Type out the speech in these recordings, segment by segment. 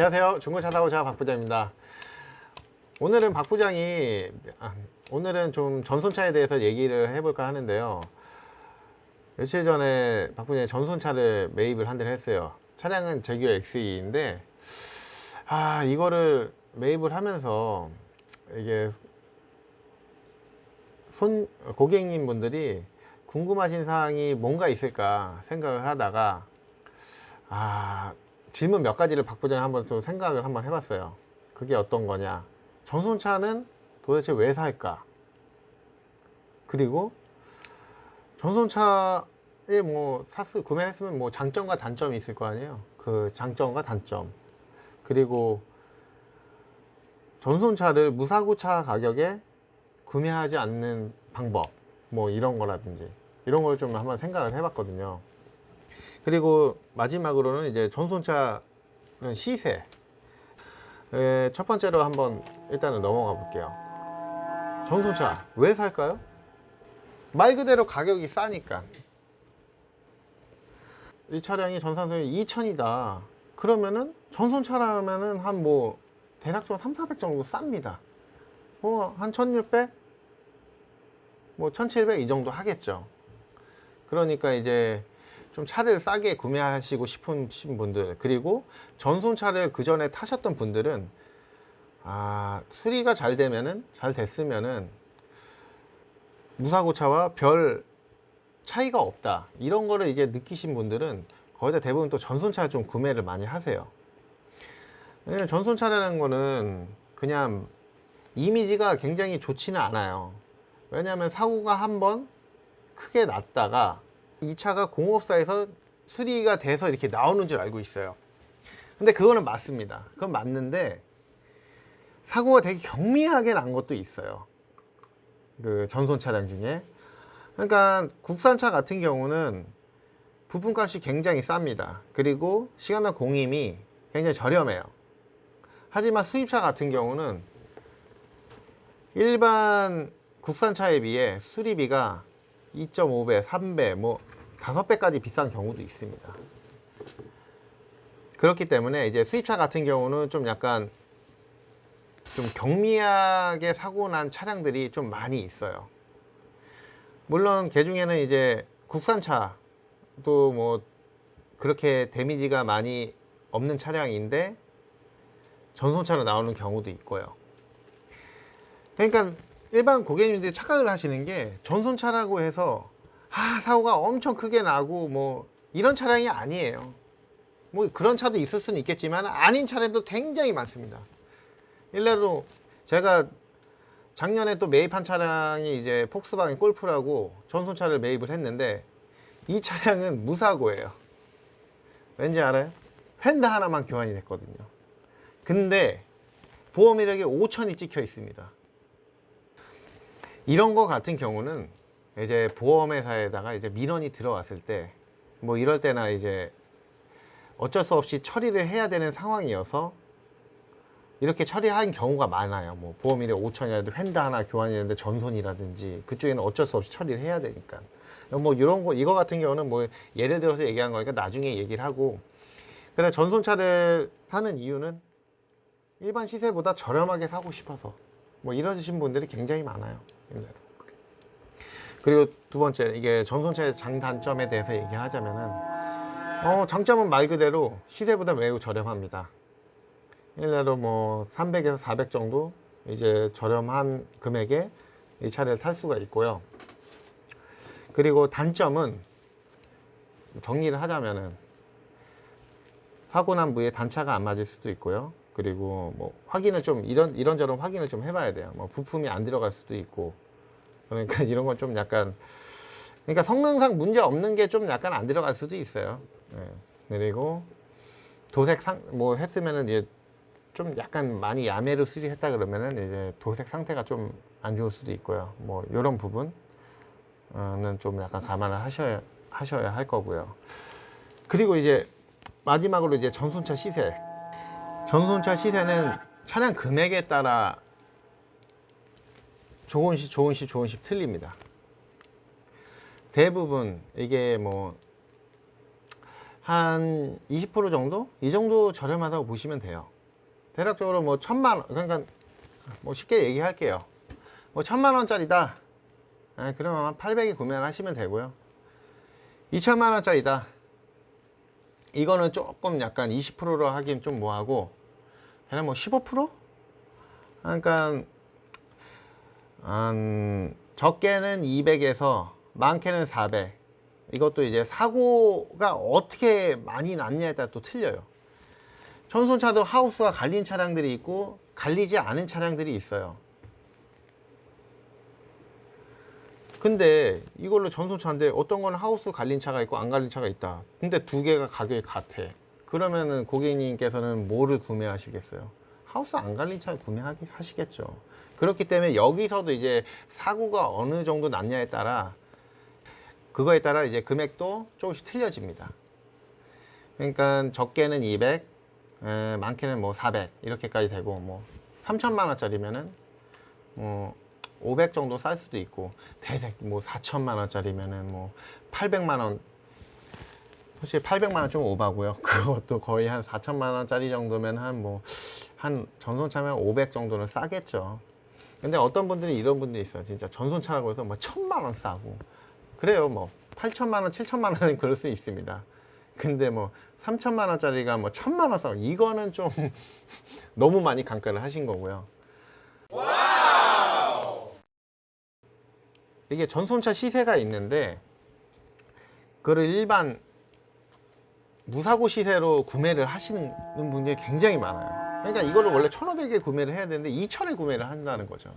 안녕하세요. 중고차 사고차 박 부장입니다. 오늘은 박 부장이 오늘은 좀 전손차에 대해서 얘기를 해볼까 하는데요. 며칠 전에 박 부장이 전손차를 매입을 한 대를 했어요. 차량은 제규어 XE인데 이거를 매입을 하면서 이게 고객님 분들이 궁금하신 사항이 뭔가 있을까 생각을 하다가 질문 몇 가지를 박 부장이 한번 좀 생각을 한번 해봤어요. 그게 어떤 거냐, 전손차는 도대체 왜 살까, 그리고 전손차에 뭐 구매를 했으면 뭐 장점과 단점이 있을 거 아니에요. 그 장점과 단점, 그리고 전손차를 무사고차 가격에 구매하지 않는 방법, 뭐 이런 거라든지 이런 걸 좀 한번 생각을 해봤거든요. 그리고 마지막으로는 이제 전손차는 시세. 첫 번째로 한번 일단은 넘어가 볼게요. 전손차 왜 살까요? 말 그대로 가격이 싸니까. 이 차량이 전산소이 2000이다 그러면은 전손차라면은 한 뭐 대략적으로 3,400 정도 쌉니다. 한 1600, 뭐 1700 이 정도 하겠죠. 그러니까 이제 좀 차를 싸게 구매하시고 싶으신 분들, 그리고 전손차를 그 전에 타셨던 분들은 수리가 잘 됐으면은 무사고차와 별 차이가 없다, 이런 거를 이제 느끼신 분들은 거의 다 대부분 또 전손차를 좀 구매를 많이 하세요. 왜냐면 전손차라는 거는 그냥 이미지가 굉장히 좋지는 않아요. 왜냐하면 사고가 한번 크게 났다가 이 차가 공업사에서 수리가 돼서 이렇게 나오는 줄 알고 있어요. 근데 그거는 맞습니다. 그건 맞는데 사고가 되게 경미하게 난 것도 있어요, 그 전손 차량 중에. 그러니까 국산차 같은 경우는 부품값이 굉장히 쌉니다. 그리고 시간당 공임이 굉장히 저렴해요. 하지만 수입차 같은 경우는 일반 국산차에 비해 수리비가 2.5배, 3배, 뭐 5배까지 비싼 경우도 있습니다. 그렇기 때문에 이제 수입차 같은 경우는 좀 약간 좀 경미하게 사고 난 차량들이 좀 많이 있어요. 물론 그 중에는 이제 국산차도 뭐 그렇게 데미지가 많이 없는 차량인데 전손차로 나오는 경우도 있고요. 그러니까 일반 고객님들이 착각을 하시는 게 전손차라고 해서 사고가 엄청 크게 나고 뭐 이런 차량이 아니에요. 뭐 그런 차도 있을 수는 있겠지만 아닌 차량도 굉장히 많습니다. 일례로 제가 작년에 또 매입한 차량이 이제 폭스바겐 골프라고 전손차를 매입을 했는데 이 차량은 무사고예요. 왠지 알아요? 휀다 하나만 교환이 됐거든요. 근데 보험 이력에 5천이 찍혀 있습니다. 이런 거 같은 경우는 이제 보험회사에다가 이제 민원이 들어왔을 때 뭐 이럴 때나 이제 어쩔 수 없이 처리를 해야 되는 상황이어서 이렇게 처리한 경우가 많아요. 뭐 보험 이력 5천이라도 휀다 하나 교환이 되는데 전손이라든지 그쪽에는 어쩔 수 없이 처리를 해야 되니까. 뭐 이런 거, 이거 같은 경우는 뭐 예를 들어서 얘기한 거니까 나중에 얘기를 하고. 그래, 전손차를 사는 이유는 일반 시세보다 저렴하게 사고 싶어서 뭐 이러신 분들이 굉장히 많아요. 그리고 두 번째, 이게 전손차의 장단점에 대해서 얘기하자면은 장점은 말 그대로 시세보다 매우 저렴합니다. 일례로 뭐 300에서 400 정도 이제 저렴한 금액에 이 차를 탈 수가 있고요. 그리고 단점은 정리를 하자면은 사고 난 부위에 단차가 안 맞을 수도 있고요. 그리고 뭐 확인을 좀 이런저런 확인을 좀 해봐야 돼요. 뭐 부품이 안 들어갈 수도 있고. 그러니까 이런 건 좀 약간, 그러니까 성능상 문제 없는 게 좀 약간 안 들어갈 수도 있어요. 그리고 도색 뭐 했으면은 이제 좀 약간 많이 야매로 수리했다 그러면은 이제 도색 상태가 좀 안 좋을 수도 있고요. 뭐 이런 부분은 좀 약간 감안을 하셔야 할 거고요. 그리고 이제 마지막으로 이제 전손차 시세. 전손차 시세는 차량 금액에 따라 조금씩 틀립니다. 대부분 이게 뭐 한 20% 정도? 이 정도 저렴하다고 보시면 돼요. 대략적으로 뭐 1000만 원, 그러니까 뭐 쉽게 얘기할게요. 뭐 1000만 원짜리다. 그러면 한 800에 구매를 하시면 되고요. 2000만 원짜리다. 이거는 조금 약간 20%로 하긴 좀 뭐하고, 그냥 뭐 15%? 그러니까 적게는 200에서 많게는 400. 이것도 이제 사고가 어떻게 많이 났냐에 따라 또 틀려요. 전손차도 하우스가 갈린 차량들이 있고 갈리지 않은 차량들이 있어요. 근데 이걸로 전손차인데 어떤 거는 하우스 갈린 차가 있고 안 갈린 차가 있다. 근데 두 개가 가격이 같아. 그러면은 고객님께서는 뭐를 구매하시겠어요? 하우스 안 갈린 차를 구매하시겠죠. 그렇기 때문에 여기서도 이제 사고가 어느 정도 났냐에 따라, 그거에 따라 이제 금액도 조금씩 틀려집니다. 그러니까 적게는 200, 많게는 뭐 400 이렇게까지 되고, 뭐 3천만 원짜리면은 500 정도 쌀 수도 있고, 대략 뭐 4천만 원짜리면은 뭐 800만 원, 솔직히 800만 원 좀 오바고요. 그것도 거의 한 4천만 원짜리 정도면 한 전손차면 500 정도는 싸겠죠. 근데 어떤 분들이 이런 분들이 있어요. 진짜 전손차라고 해서 뭐 1000만 원 싸고 그래요. 뭐 8천만 원, 7천만 원은 그럴 수 있습니다. 근데 뭐 3천만 원짜리가 뭐 1000만 원 싸고, 이거는 좀 너무 많이 강가를 하신 거고요. 이게 전손차 시세가 있는데 그걸 일반 무사고 시세로 구매를 하시는 분들이 굉장히 많아요. 그러니까 이거를 원래 1500에 구매를 해야 되는데 2000에 구매를 한다는 거죠.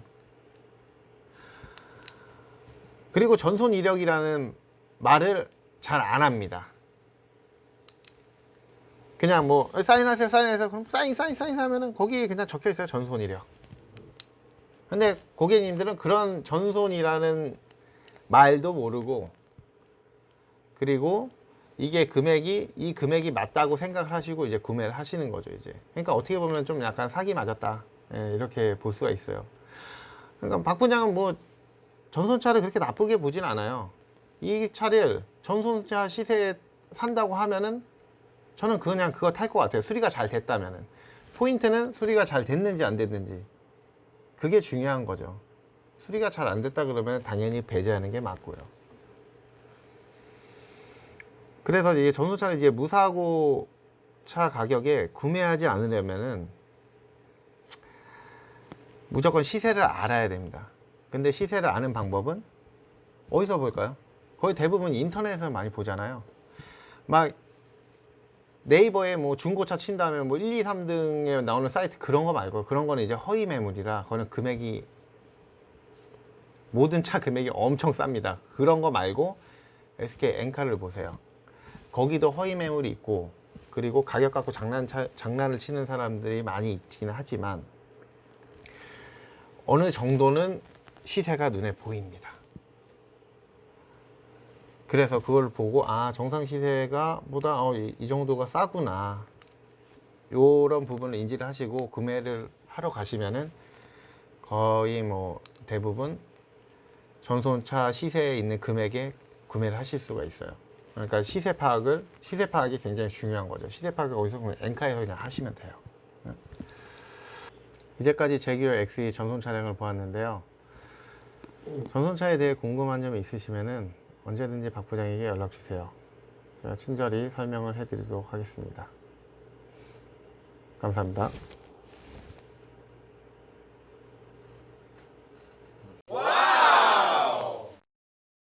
그리고 전손 이력이라는 말을 잘 안 합니다. 그냥 뭐 사인하세요, 사인하세요. 그럼 사인 하면은 거기에 그냥 적혀 있어요, 전손 이력. 근데 고객님들은 그런 전손이라는 말도 모르고, 그리고 이게 이 금액이 맞다고 생각을 하시고 이제 구매를 하시는 거죠, 이제. 그러니까 어떻게 보면 좀 약간 사기 맞았다, 이렇게 볼 수가 있어요. 그러니까 박 부장은 뭐 전손차를 그렇게 나쁘게 보진 않아요. 이 차를 전손차 시세에 산다고 하면은 저는 그냥 그거 탈 것 같아요. 수리가 잘 됐다면은. 포인트는 수리가 잘 됐는지 안 됐는지, 그게 중요한 거죠. 수리가 잘 안 됐다 그러면 당연히 배제하는 게 맞고요. 그래서 이게 전손차를 이제 무사고 차 가격에 구매하지 않으려면은 무조건 시세를 알아야 됩니다. 근데 시세를 아는 방법은 어디서 볼까요? 거의 대부분 인터넷에서 많이 보잖아요. 막 네이버에 뭐 중고차 친 다음에 뭐 1, 2, 3등에 나오는 사이트, 그런 거 말고, 그런 거는 이제 허위 매물이라, 그거는 금액이, 모든 차 금액이 엄청 쌉니다. 그런 거 말고 SK 엔카를 보세요. 거기도 허위 매물이 있고, 그리고 가격 갖고 장난을 치는 사람들이 많이 있기는 하지만 어느 정도는 시세가 눈에 보입니다. 그래서 그걸 보고, 아, 정상 시세가 보다 이 정도가 싸구나, 요런 부분을 인지를 하시고 구매를 하러 가시면은 거의 뭐 대부분 전손차 시세에 있는 금액에 구매를 하실 수가 있어요. 그러니까 시세 파악이 굉장히 중요한 거죠. 시세 파악을 어디서 그냥 엔카에서 그냥 하시면 돼요. 이제까지 제기어 XE 전손 차량을 보았는데요. 전손차에 대해 궁금한 점이 있으시면은 언제든지 박 부장에게 연락 주세요. 제가 친절히 설명을 해드리도록 하겠습니다. 감사합니다.